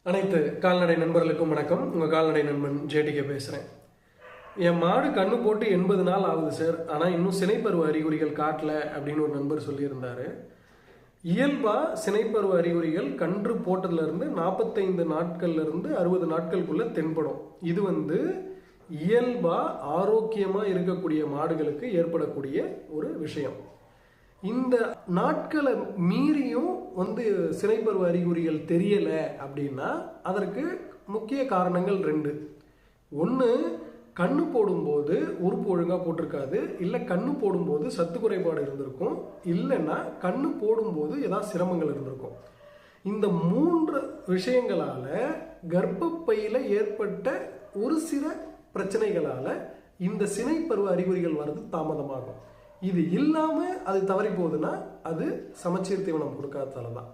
அனைத்து கால்நடை நண்பர்களுக்கும் வணக்கம். உங்கள் கால்நடை நண்பன் ஜேடிகே பேசுகிறேன். என் மாடு கண்ணு போட்டு 80 நாள் ஆகுது சார், ஆனால் இன்னும் சினைப்பருவ அறிகுறிகள் காட்டல அப்படின்னு ஒரு நண்பர் சொல்லியிருந்தார். இயல்பாக சினைப்பருவ அறிகுறிகள் கன்று போட்டதுலேருந்து 45 நாட்கள்லேருந்து 60 நாட்களுக்குள்ளே தென்படும். இது இயல்பாக ஆரோக்கியமாக இருக்கக்கூடிய மாடுகளுக்கு ஏற்படக்கூடிய ஒரு விஷயம். இந்த நாட்களை மீறியும் சினைப்பருவ அறிகுறிகள் தெரியலை அப்படின்னா அதற்கு முக்கிய காரணங்கள் 2. ஒன்று, கண்ணு போடும்போது உறுப்பு ஒழுங்காக போட்டிருக்காது, இல்லை கண்ணு போடும்போது சத்து குறைபாடு இருந்திருக்கும், இல்லைன்னா கண்ணு போடும்போது ஏதாவது சிரமங்கள் இருந்திருக்கும். இந்த 3 விஷயங்களால் கர்ப்பப்பையில் ஏற்பட்ட ஒரு சில பிரச்சனைகளால் இந்த சினைப்பருவ அறிகுறிகள் வர்றது தாமதமாகும். இது இல்லாமல் அது தவறி போகுதுன்னா அது சமச்சீர் தீவனம் கொடுக்காததால தான்.